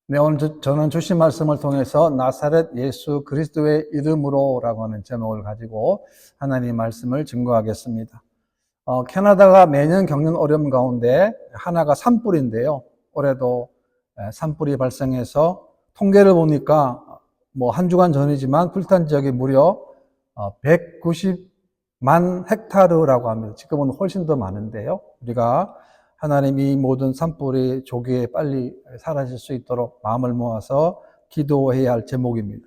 네, 오늘 저는 주신 말씀을 통해서 나사렛 예수 그리스도의 이름으로라고 하는 제목을 가지고 하나님 말씀을 증거하겠습니다. 캐나다가 매년 겪는 어려움 가운데 하나가 산불인데요. 올해도 산불이 발생해서 통계를 보니까 한 주간 전이지만 불탄 지역이 무려 190만 헥타르라고 합니다. 지금은 훨씬 더 많은데요. 우리가 하나님이 이 모든 산불이 조기에 빨리 사라질 수 있도록 마음을 모아서 기도해야 할 제목입니다.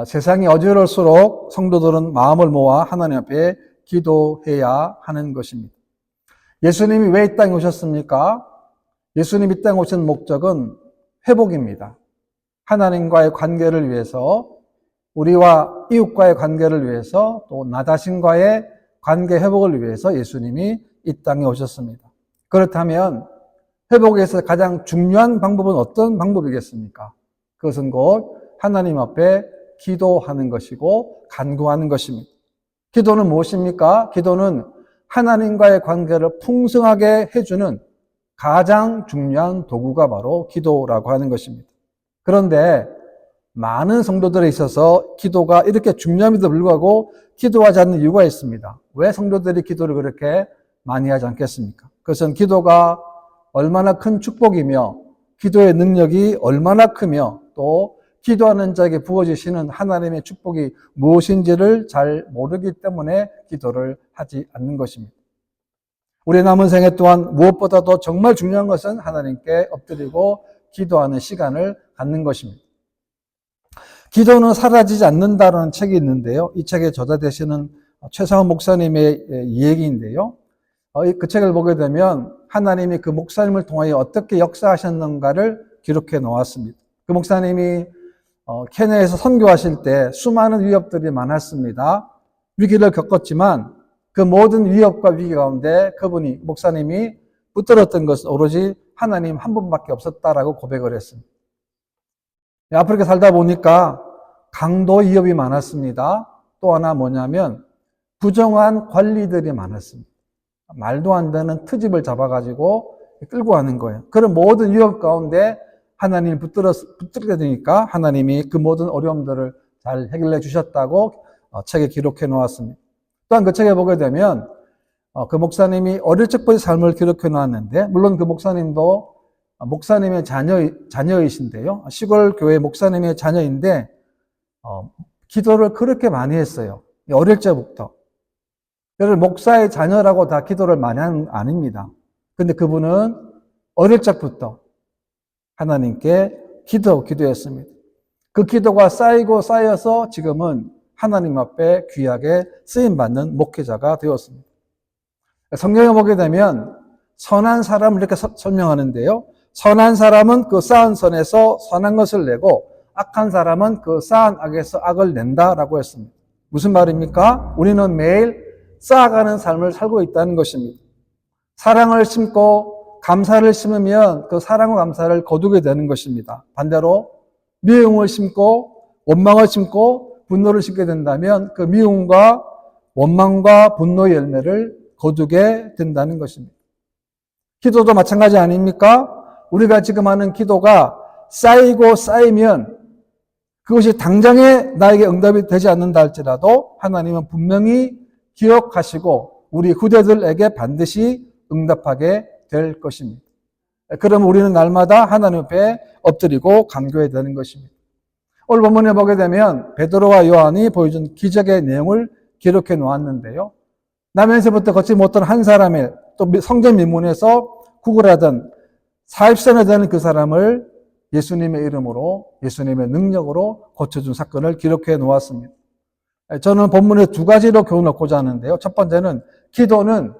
세상이 어지러울수록 성도들은 마음을 모아 하나님 앞에 기도해야 하는 것입니다. 예수님이 왜 이 땅에 오셨습니까? 예수님이 이 땅에 오신 목적은 회복입니다. 하나님과의 관계를 위해서, 우리와 이웃과의 관계를 위해서, 또 나 자신과의 관계 회복을 위해서 예수님이 이 땅에 오셨습니다. 그렇다면 회복에 위해서 가장 중요한 방법은 어떤 방법이겠습니까? 그것은 곧 하나님 앞에 기도하는 것이고 간구하는 것입니다. 기도는 무엇입니까? 기도는 하나님과의 관계를 풍성하게 해주는 가장 중요한 도구가 바로 기도라고 하는 것입니다. 그런데 많은 성도들에 있어서 기도가 이렇게 중요함에도 불구하고 기도하지 않는 이유가 있습니다. 왜 성도들이 기도를 그렇게 많이 하지 않겠습니까? 그것은 기도가 얼마나 큰 축복이며 기도의 능력이 얼마나 크며 또 기도하는 자에게 부어지시는 하나님의 축복이 무엇인지를 잘 모르기 때문에 기도를 하지 않는 것입니다. 우리 남은 생애 동안 무엇보다도 정말 중요한 것은 하나님께 엎드리고 기도하는 시간을 갖는 것입니다. 기도는 사라지지 않는다라는 책이 있는데요. 이 책의 저자 되시는 최상원 목사님의 이야기인데요. 그 책을 보게 되면 하나님이 그 목사님을 통하여 어떻게 역사하셨는가를 기록해 놓았습니다. 그 목사님이 케냐에서 선교하실 때 수많은 위협들이 많았습니다. 위기를 겪었지만 그 모든 위협과 위기 가운데 목사님이 붙들었던 것은 오로지 하나님 한 분밖에 없었다라고 고백을 했습니다. 아프리카 살다 보니까 강도 위협이 많았습니다. 또 하나 뭐냐면 부정한 관리들이 많았습니다. 말도 안 되는 트집을 잡아가지고 끌고 가는 거예요. 그런 모든 위협 가운데 하나님을 붙들게 되니까 하나님이 그 모든 어려움들을 잘 해결해 주셨다고 책에 기록해 놓았습니다. 또한 그 책에 보게 되면 그 목사님이 어릴 적부터 삶을 기록해 놓았는데, 물론 그 목사님도 목사님의 자녀이신데요. 시골 교회 목사님의 자녀인데 기도를 그렇게 많이 했어요. 어릴 적부터. 그래서 목사의 자녀라고 다 기도를 많이 하는 건 아닙니다. 근데 그분은 어릴 적부터 하나님께 기도했습니다. 그 기도가 쌓여서 지금은 하나님 앞에 귀하게 쓰임받는 목회자가 되었습니다. 성경에 보게 되면 선한 사람을 이렇게 설명하는데요. 선한 사람은 그 쌓은 선에서 선한 것을 내고 악한 사람은 그 쌓은 악에서 악을 낸다라고 했습니다. 무슨 말입니까? 우리는 매일 쌓아가는 삶을 살고 있다는 것입니다. 사랑을 심고 감사를 심으면 그 사랑과 감사를 거두게 되는 것입니다. 반대로 미움을 심고 원망을 심고 분노를 심게 된다면 그 미움과 원망과 분노의 열매를 거두게 된다는 것입니다. 기도도 마찬가지 아닙니까? 우리가 지금 하는 기도가 쌓이면 그것이 당장에 나에게 응답이 되지 않는다 할지라도 하나님은 분명히 기억하시고 우리 후대들에게 반드시 응답하게 될 것입니다. 그럼 우리는 날마다 하나님 앞에 엎드리고 간구해야 되는 것입니다. 오늘 본문에 보게 되면 베드로와 요한이 보여준 기적의 내용을 기록해 놓았는데요. 나면서부터 걷지 못한 한 사람의, 또 성전 민문에서 구걸하던 40세나 되는 그 사람을 예수님의 이름으로, 예수님의 능력으로 고쳐준 사건을 기록해 놓았습니다. 저는 본문에 두 가지로 교훈을 얻고자 하는데요. 첫 번째는 기도는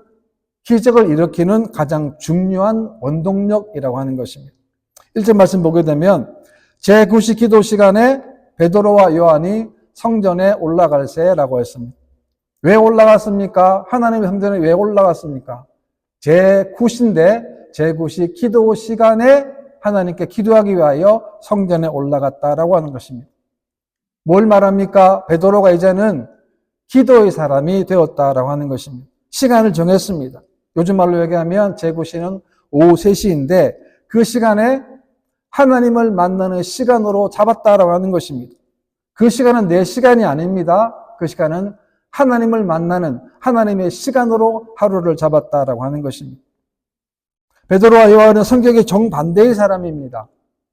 기적을 일으키는 가장 중요한 원동력이라고 하는 것입니다. 1절 말씀 보게 되면 제9시 기도 시간에 베드로와 요한이 성전에 올라갈세라고 했습니다. 왜 올라갔습니까? 하나님의 성전에 왜 올라갔습니까? 제9시인데 제9시 기도 시간에 하나님께 기도하기 위하여 성전에 올라갔다라고 하는 것입니다. 뭘 말합니까? 베드로가 이제는 기도의 사람이 되었다라고 하는 것입니다. 시간을 정했습니다. 요즘 말로 얘기하면 제9시는 오후 3시인데 그 시간에 하나님을 만나는 시간으로 잡았다라고 하는 것입니다. 그 시간은 내 시간이 아닙니다. 그 시간은 하나님을 만나는 하나님의 시간으로 하루를 잡았다라고 하는 것입니다. 베드로와 요한은 성격이 정반대의 사람입니다.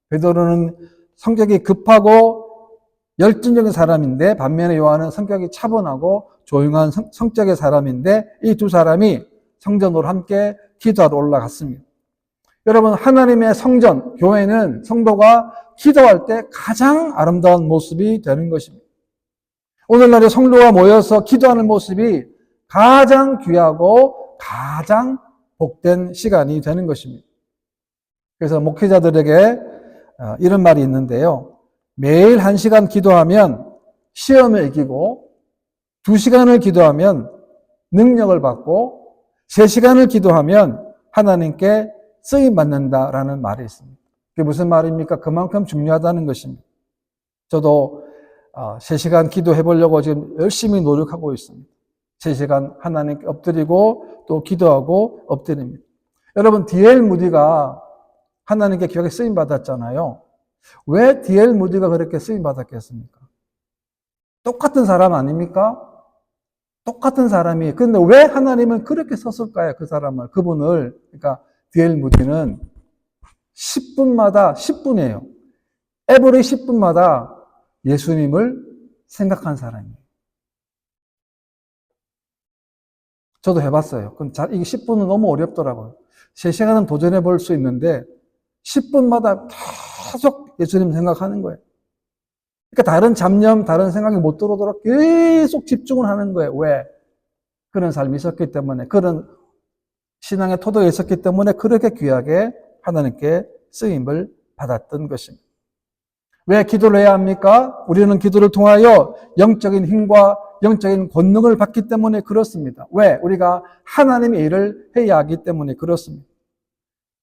베드로는 성격이 급하고 열정적인 사람인데 반면에 요한은 성격이 차분하고 조용한 성격의 사람인데 이 두 사람이 성전으로 함께 기도하러 올라갔습니다. 여러분, 하나님의 성전, 교회는 성도가 기도할 때 가장 아름다운 모습이 되는 것입니다. 오늘날의 성도가 모여서 기도하는 모습이 가장 귀하고 가장 복된 시간이 되는 것입니다. 그래서 목회자들에게 이런 말이 있는데요. 매일 1시간 기도하면 시험을 이기고 2시간을 기도하면 능력을 받고 3시간을 기도하면 하나님께 쓰임받는다라는 말이 있습니다. 그게 무슨 말입니까? 그만큼 중요하다는 것입니다. 저도 3시간 기도해 보려고 지금 열심히 노력하고 있습니다. 3시간 하나님께 엎드리고 또 기도하고 엎드립니다. 여러분, D.L. 무디가 하나님께 귀하게 쓰임받았잖아요. 왜 D.L. 무디가 그렇게 쓰임받았겠습니까? 똑같은 사람 아닙니까? 똑같은 사람이. 그런데 왜 하나님은 그렇게 썼을까요? 그 사람을, 그분을. 그러니까 D.L. 무디는 10분마다 10분이에요. 에브리 10분마다 예수님을 생각한 사람이에요. 저도 해봤어요. 이게 10분은 너무 어렵더라고요. 3시간은 도전해 볼 수 있는데 10분마다 계속 예수님 생각하는 거예요. 그러니까 다른 잡념, 다른 생각이 못 들어오도록 계속 집중을 하는 거예요. 왜? 그런 삶이 있었기 때문에, 그런 신앙의 토도가 있었기 때문에 그렇게 귀하게 하나님께 쓰임을 받았던 것입니다. 왜 기도를 해야 합니까? 우리는 기도를 통하여 영적인 힘과 영적인 권능을 받기 때문에 그렇습니다. 왜? 우리가 하나님의 일을 해야 하기 때문에 그렇습니다.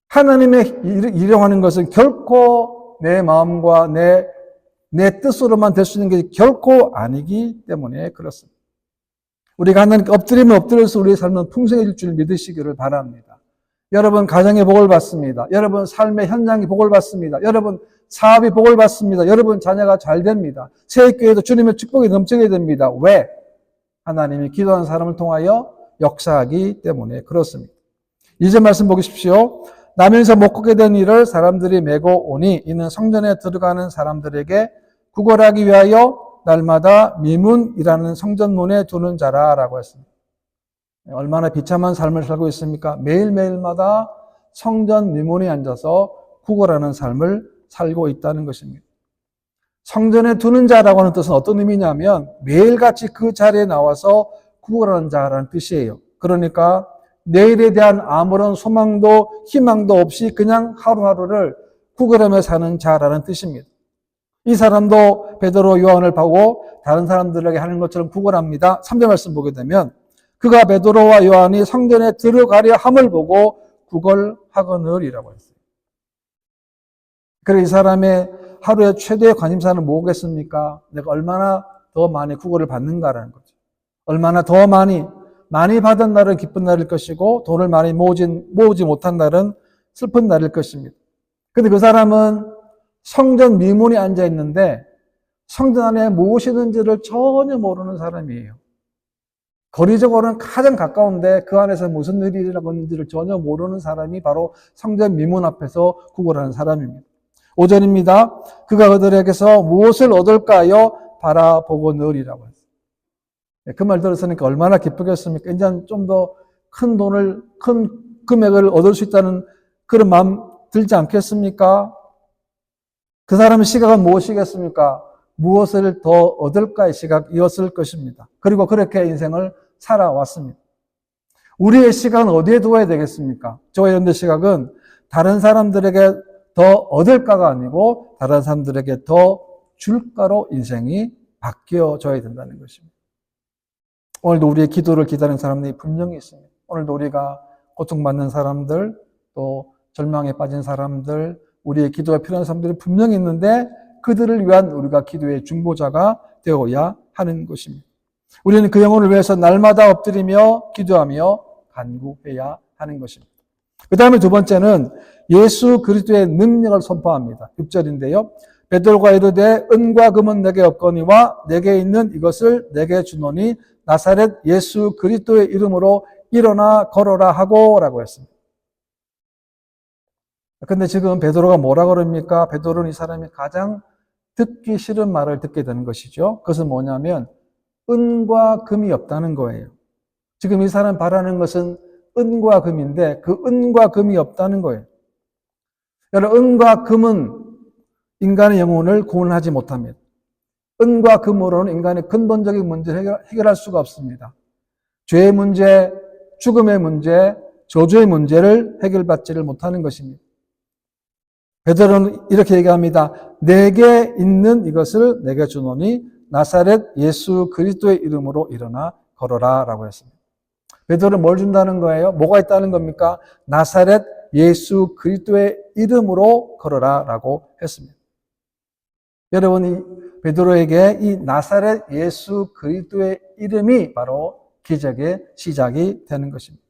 하나님의 일을 하는 것은 결코 내 마음과 내 뜻으로만 될 수 있는 게 결코 아니기 때문에 그렇습니다. 우리가 하나님께 엎드리면 엎드려서 우리의 삶은 풍성해질 줄 믿으시기를 바랍니다. 여러분 가정의 복을 받습니다. 여러분 삶의 현장이 복을 받습니다. 여러분 사업이 복을 받습니다. 여러분 자녀가 잘 됩니다. 세교회도 주님의 축복이 넘치게 됩니다. 왜? 하나님이 기도하는 사람을 통하여 역사하기 때문에 그렇습니다. 이제 말씀 보십시오. 나면서 못 걷게 된 일을 사람들이 메고 오니 이는 성전에 들어가는 사람들에게 구걸하기 위하여 날마다 미문이라는 성전문에 두는 자라라고 했습니다. 얼마나 비참한 삶을 살고 있습니까? 매일매일마다 성전 미문에 앉아서 구걸하는 삶을 살고 있다는 것입니다. 성전에 두는 자라고 하는 뜻은 어떤 의미냐면 매일같이 그 자리에 나와서 구걸하는 자라는 뜻이에요. 그러니까 내일에 대한 아무런 소망도 희망도 없이 그냥 하루하루를 구걸하며 사는 자라는 뜻입니다. 이 사람도 베드로 요한을 보고 다른 사람들에게 하는 것처럼 구걸합니다. 3절 말씀 보게 되면 그가 베드로와 요한이 성전에 들어가려 함을 보고 구걸하거늘이라고 했어요. 그래 이 사람의 하루의 최대의 관심사는 뭐겠습니까? 내가 얼마나 더 많이 구걸을 받는가라는 거죠. 얼마나 더 많이 받은 날은 기쁜 날일 것이고 돈을 많이 모으지 못한 날은 슬픈 날일 것입니다. 근데 그 사람은 성전 미문에 앉아 있는데 성전 안에 무엇이 있는지를 전혀 모르는 사람이에요. 거리적으로는 가장 가까운데 그 안에서 무슨 일이 일어나고 있는지를 전혀 모르는 사람이 바로 성전 미문 앞에서 구걸하는 사람입니다. 5절입니다. 그가 그들에게서 무엇을 얻을까요? 바라보거늘이라고 했어요. 그 말 들었으니까 얼마나 기쁘겠습니까? 이제 좀 더 큰 돈을, 큰 금액을 얻을 수 있다는 그런 마음 들지 않겠습니까? 그 사람의 시각은 무엇이겠습니까? 무엇을 더 얻을까의 시각이었을 것입니다. 그리고 그렇게 인생을 살아왔습니다. 우리의 시각은 어디에 두어야 되겠습니까? 저와 여러분의 시각은 다른 사람들에게 더 얻을까가 아니고 다른 사람들에게 더 줄까로 인생이 바뀌어져야 된다는 것입니다. 오늘도 우리의 기도를 기다리는 사람들이 분명히 있습니다. 오늘도 우리가 고통받는 사람들, 또 절망에 빠진 사람들, 우리의 기도가 필요한 사람들이 분명히 있는데 그들을 위한 우리가 기도의 중보자가 되어야 하는 것입니다. 우리는 그 영혼을 위해서 날마다 엎드리며 기도하며 간구해야 하는 것입니다. 그 다음에 두 번째는 예수 그리스도의 능력을 선포합니다. 6절인데요. 베드로가 이르되 은과 금은 내게 없거니와 내게 있는 이것을 내게 주노니 나사렛 예수 그리스도의 이름으로 일어나 걸어라 하고 라고 했습니다. 근데 지금 베드로가 뭐라 그럽니까? 베드로는 이 사람이 가장 듣기 싫은 말을 듣게 되는 것이죠. 그것은 뭐냐면 은과 금이 없다는 거예요. 지금 이 사람 바라는 것은 은과 금인데 그 은과 금이 없다는 거예요. 여러분, 은과 금은 인간의 영혼을 구원하지 못합니다. 은과 금으로는 인간의 근본적인 문제를 해결할 수가 없습니다. 죄의 문제, 죽음의 문제, 저주의 문제를 해결받지를 못하는 것입니다. 베드로는 이렇게 얘기합니다. 내게 있는 이것을 내게 주노니 나사렛 예수 그리스도의 이름으로 일어나 걸어라 라고 했습니다. 베드로는 뭘 준다는 거예요? 뭐가 있다는 겁니까? 나사렛 예수 그리스도의 이름으로 걸어라 라고 했습니다. 여러분이 베드로에게 이 나사렛 예수 그리스도의 이름이 바로 기적의 시작이 되는 것입니다.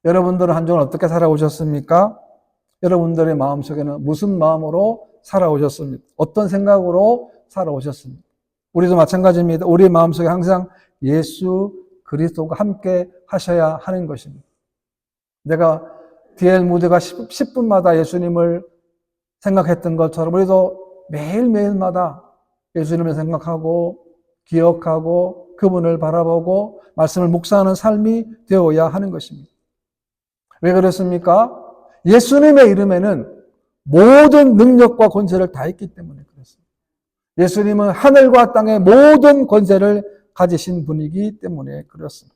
여러분들은 한 주간 어떻게 살아오셨습니까? 여러분들의 마음속에는 무슨 마음으로 살아오셨습니까? 어떤 생각으로 살아오셨습니까? 우리도 마찬가지입니다. 우리의 마음속에 항상 예수 그리스도가 함께 하셔야 하는 것입니다. 내가 DL 무대가 10분마다 예수님을 생각했던 것처럼 우리도 매일매일마다 예수님을 생각하고 기억하고 그분을 바라보고 말씀을 묵상하는 삶이 되어야 하는 것입니다. 왜 그렇습니까? 예수님의 이름에는 모든 능력과 권세를 다 있기 때문에 그렇습니다. 예수님은 하늘과 땅의 모든 권세를 가지신 분이기 때문에 그렇습니다.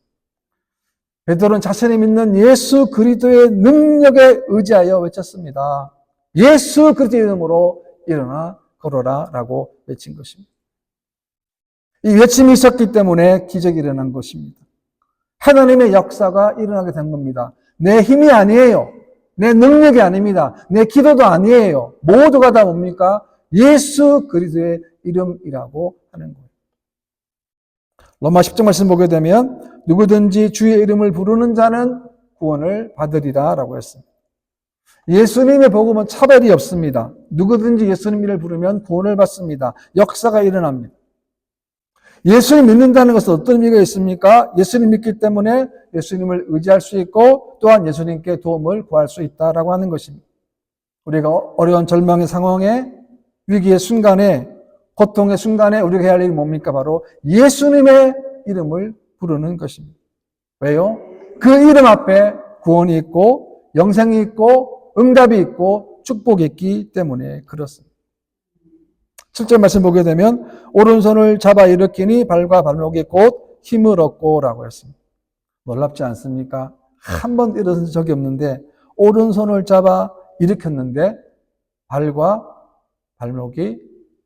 베드로는 자신이 믿는 예수 그리스도의 능력에 의지하여 외쳤습니다. 예수 그리스도의 이름으로 일어나 걸어라 라고 외친 것입니다. 이 외침이 있었기 때문에 기적이 일어난 것입니다. 하나님의 역사가 일어나게 된 겁니다. 내 힘이 아니에요. 내 능력이 아닙니다. 내 기도도 아니에요. 모두가 다 뭡니까? 예수 그리스도의 이름이라고 하는 거예요. 로마 10장 말씀 보게 되면 누구든지 주의 이름을 부르는 자는 구원을 받으리라 라고 했습니다. 예수님의 복음은 차별이 없습니다. 누구든지 예수님 이름을 부르면 구원을 받습니다. 역사가 일어납니다. 예수님 믿는다는 것은 어떤 의미가 있습니까? 예수님 믿기 때문에 예수님을 의지할 수 있고 또한 예수님께 도움을 구할 수 있다라고 하는 것입니다. 우리가 어려운 절망의 상황에 위기의 순간에 고통의 순간에 우리가 해야 할 일이 뭡니까? 바로 예수님의 이름을 부르는 것입니다. 왜요? 그 이름 앞에 구원이 있고 영생이 있고 응답이 있고 축복이 있기 때문에 그렇습니다. 7절 말씀 보게 되면 오른손을 잡아 일으키니 발과 발목이 곧 힘을 얻고 라고 했습니다. 놀랍지 않습니까? 한 번 일어선 적이 없는데 오른손을 잡아 일으켰는데 발과 발목이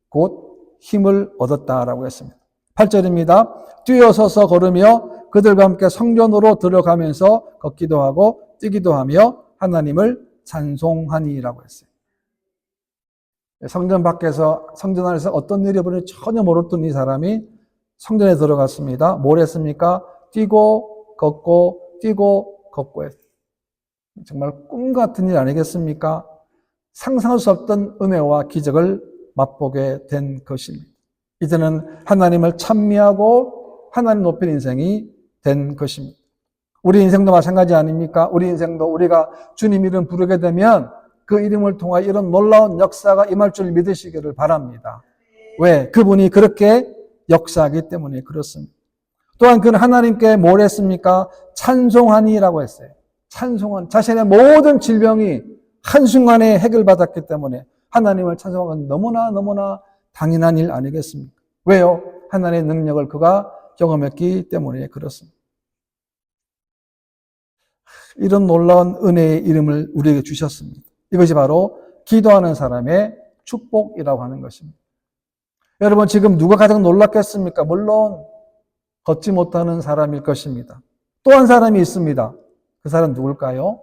곧 힘을 얻었다라고 했습니다. 8절입니다. 뛰어서서 걸으며 그들과 함께 성전으로 들어가면서 걷기도 하고 뛰기도 하며 하나님을 찬송하니라고 했어요. 성전 밖에서 성전 안에서 어떤 일이 벌어질지 전혀 모르던 이 사람이 성전에 들어갔습니다. 뭘 했습니까? 뛰고 걷고 뛰고 걷고 했어요. 정말 꿈 같은 일 아니겠습니까? 상상할 수 없던 은혜와 기적을 맛보게 된 것입니다. 이제는 하나님을 찬미하고 하나님 높인 인생이 된 것입니다. 우리 인생도 마찬가지 아닙니까? 우리 인생도 우리가 주님 이름 부르게 되면 그 이름을 통하여 이런 놀라운 역사가 임할 줄 믿으시기를 바랍니다. 왜? 그분이 그렇게 역사하기 때문에 그렇습니다. 또한 그는 하나님께 뭘 했습니까? 찬송하니라고 했어요. 찬송한 자신의 모든 질병이 한순간에 해결받았기 때문에 하나님을 찬송하는 너무나 당연한 일 아니겠습니까? 왜요? 하나님의 능력을 그가 경험했기 때문에 그렇습니다. 이런 놀라운 은혜의 이름을 우리에게 주셨습니다. 이것이 바로 기도하는 사람의 축복이라고 하는 것입니다. 여러분 지금 누가 가장 놀랐겠습니까? 물론 걷지 못하는 사람일 것입니다. 또 한 사람이 있습니다. 그 사람 누굴까요?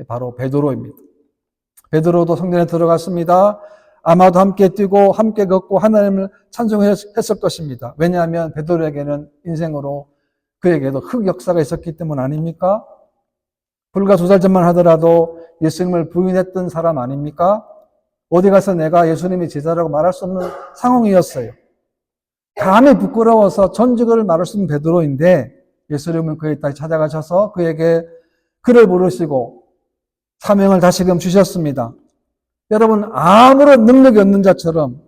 바로 베드로입니다. 베드로도 성전에 들어갔습니다. 아마도 함께 뛰고 함께 걷고 하나님을 찬송했을 것입니다. 왜냐하면 베드로에게는 인생으로 그에게도 흑역사가 있었기 때문 아닙니까? 불과 2달 전만 하더라도 예수님을 부인했던 사람 아닙니까? 어디 가서 내가 예수님의 제자라고 말할 수 없는 상황이었어요. 감히 부끄러워서 전직을 말할 수 있는 베드로인데 예수님은 그에 다시 찾아가셔서 그에게 그를 부르시고 사명을 다시금 주셨습니다. 여러분, 아무런 능력이 없는 자처럼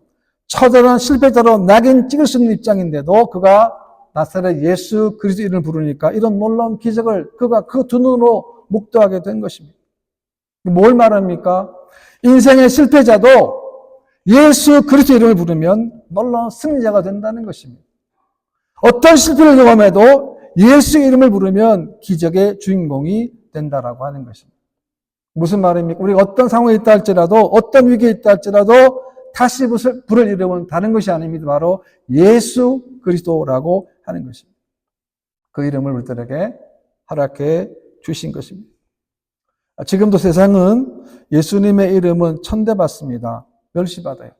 처절한 실패자로 낙인 찍을 수 있는 입장인데도 그가 나사렛 예수 그리스도 이름을 부르니까 이런 놀라운 기적을 그가 그 두 눈으로 목도하게 된 것입니다. 뭘 말합니까? 인생의 실패자도 예수 그리스도 이름을 부르면 놀라운 승리자가 된다는 것입니다. 어떤 실패를 경험해도 예수 이름을 부르면 기적의 주인공이 된다라고 하는 것입니다. 무슨 말입니까? 우리가 어떤 상황에 있다 할지라도 어떤 위기에 있다 할지라도 다시 부를 이름은 다른 것이 아닙니다. 바로 예수 그리스도라고 하는 것입니다. 그 이름을 우리들에게 허락해 주신 것입니다. 지금도 세상은 예수님의 이름은 천대받습니다. 멸시받아요.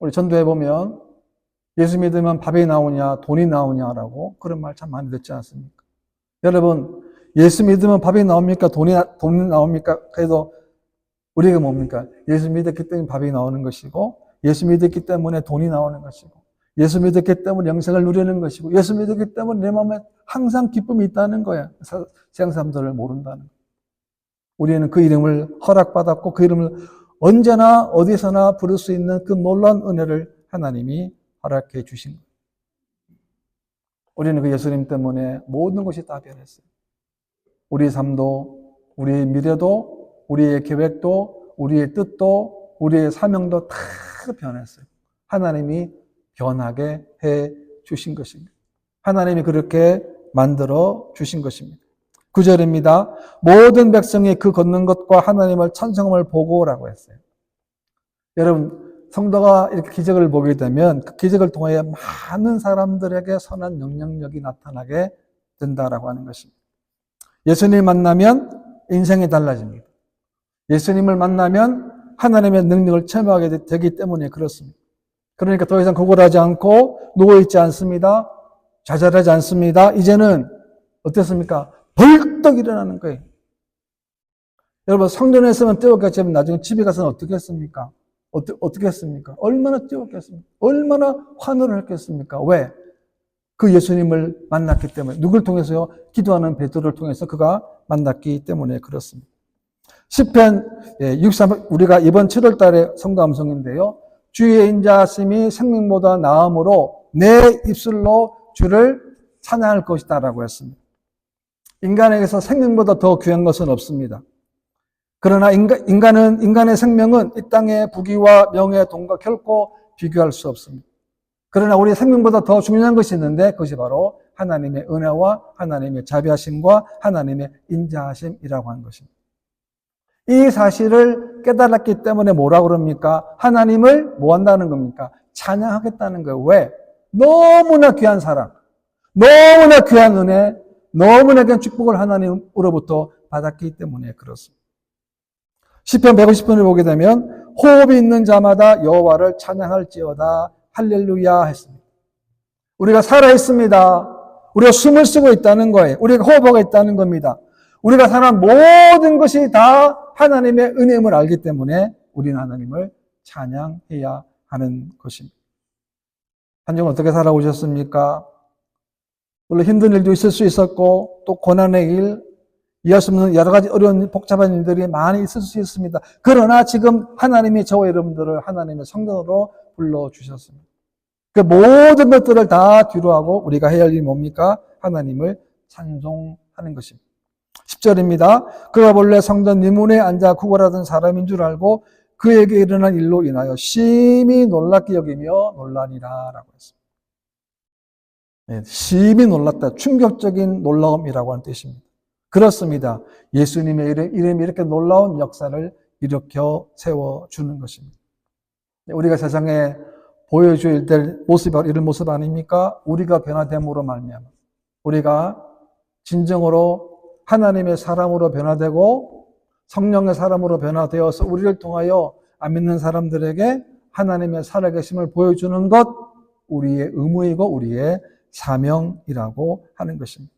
우리 전도해 보면 예수 믿으면 밥이 나오냐 돈이 나오냐라고 그런 말 참 많이 듣지 않습니까? 여러분, 예수 믿으면 밥이 나옵니까? 돈이 나옵니까? 그래도 우리가 뭡니까? 예수 믿었기 때문에 밥이 나오는 것이고 예수 믿었기 때문에 돈이 나오는 것이고 예수 믿었기 때문에 영생을 누리는 것이고 예수 믿었기 때문에 내 마음에 항상 기쁨이 있다는 거야. 세상 사람들을 모른다는 거야. 우리는 그 이름을 허락받았고 그 이름을 언제나 어디서나 부를 수 있는 그 놀라운 은혜를 하나님이 허락해 주신 거예요. 우리는 그 예수님 때문에 모든 것이 다 변했어요. 우리의 삶도, 우리의 미래도, 우리의 계획도, 우리의 뜻도, 우리의 사명도 다 변했어요. 하나님이 변하게 해 주신 것입니다. 하나님이 그렇게 만들어 주신 것입니다. 9절입니다. 모든 백성이 그 걷는 것과 하나님을 찬송함을 보고라고 했어요. 여러분, 성도가 이렇게 기적을 보게 되면 그 기적을 통해 많은 사람들에게 선한 영향력이 나타나게 된다라고 하는 것입니다. 예수님을 만나면 인생이 달라집니다. 예수님을 만나면 하나님의 능력을 체험하게 되기 때문에 그렇습니다. 그러니까 더 이상 구걸하지 않고 누워있지 않습니다. 좌절하지 않습니다. 이제는 어떻습니까? 벌떡 일어나는 거예요. 여러분, 성전에 있으면 뛰었겠지만 나중에 집에 가서는 어떻게 했습니까? 어떻게 했습니까? 얼마나 뛰었겠습니까? 얼마나 환호를 했겠습니까? 왜? 그 예수님을 만났기 때문에. 누굴 통해서요? 기도하는 베드로를 통해서 그가 만났기 때문에 그렇습니다. 시편 63, 우리가 이번 7월 달에 성도 암송인데요. 주의 인자하심이 생명보다 나음으로 내 입술로 주를 찬양할 것이다 라고 했습니다. 인간에게서 생명보다 더 귀한 것은 없습니다. 그러나 인간의 생명은 이 땅의 부귀와 명예, 돈과 결코 비교할 수 없습니다. 그러나 우리 생명보다 더 중요한 것이 있는데 그것이 바로 하나님의 은혜와 하나님의 자비하심과 하나님의 인자하심이라고 하는 것입니다. 이 사실을 깨달았기 때문에 뭐라고 그럽니까? 하나님을 뭐 한다는 겁니까? 찬양하겠다는 거예요. 왜? 너무나 귀한 사랑, 너무나 귀한 은혜, 너무나 귀한 축복을 하나님으로부터 받았기 때문에 그렇습니다. 시편 150편을 보게 되면 호흡이 있는 자마다 여호와를 찬양할지어다 할렐루야 했습니다. 우리가 살아있습니다. 우리가 숨을 쉬고 있다는 거예요. 우리가 호흡하고 있다는 겁니다. 우리가 사는 모든 것이 다 하나님의 은혜임을 알기 때문에 우리는 하나님을 찬양해야 하는 것입니다. 한 주 어떻게 살아오셨습니까? 물론 힘든 일도 있을 수 있었고 또 고난의 일, 이해할 수 없는 여러 가지 어려운 복잡한 일들이 많이 있을 수 있습니다. 그러나 지금 하나님이 저와 여러분들을 하나님의 성도로 불러주셨습니다. 그 모든 것들을 다 뒤로하고 우리가 해야 할 일이 뭡니까? 하나님을 찬송하는 것입니다. 10절입니다. 그가 본래 성전 니문에 앉아 구걸하던 사람인 줄 알고 그에게 일어난 일로 인하여 심히 놀랍게 여기며 놀라니라 라고 했습니다. 네, 심히 놀랐다. 충격적인 놀라움이라고 하는 뜻입니다. 그렇습니다. 예수님의 이름이 이렇게 놀라운 역사를 일으켜 세워주는 것입니다. 우리가 세상에 보여줘야 될 모습이 이런 모습 아닙니까? 우리가 변화됨으로 말미암아 우리가 진정으로 하나님의 사람으로 변화되고 성령의 사람으로 변화되어서 우리를 통하여 안 믿는 사람들에게 하나님의 살아계심을 보여주는 것 우리의 의무이고 우리의 사명이라고 하는 것입니다.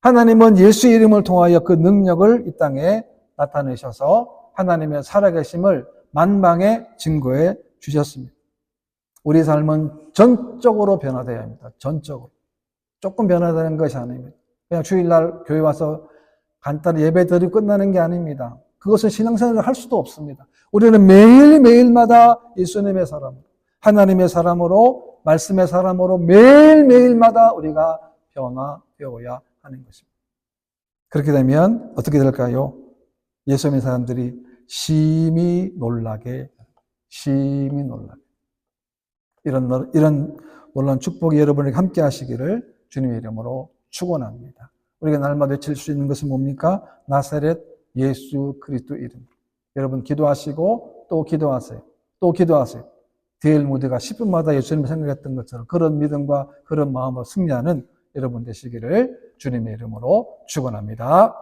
하나님은 예수 이름을 통하여 그 능력을 이 땅에 나타내셔서 하나님의 살아계심을 만방에 증거해 주셨습니다. 우리 삶은 전적으로 변화되어야 합니다. 전적으로. 조금 변화되는 것이 아닙니다. 그냥 주일날 교회 와서 간단히 예배 드리고 끝나는 게 아닙니다. 그것을 신앙생활을 할 수도 없습니다. 우리는 매일매일마다 예수님의 사람, 하나님의 사람으로, 말씀의 사람으로 매일매일마다 우리가 변화되어야 하는 것입니다. 그렇게 되면 어떻게 될까요? 예수님의 사람들이 심히 놀라게. 이런 놀라운 축복이 여러분에게 함께 하시기를 주님의 이름으로 축원합니다. 우리가 날마다 외칠 수 있는 것은 뭡니까? 나사렛 예수 그리스도 이름. 여러분 기도하시고 또 기도하세요. 또 기도하세요. 디엘 모드가 10분마다 예수님을 생각했던 것처럼 그런 믿음과 그런 마음으로 승리하는 여러분 되시기를 주님의 이름으로 축원합니다.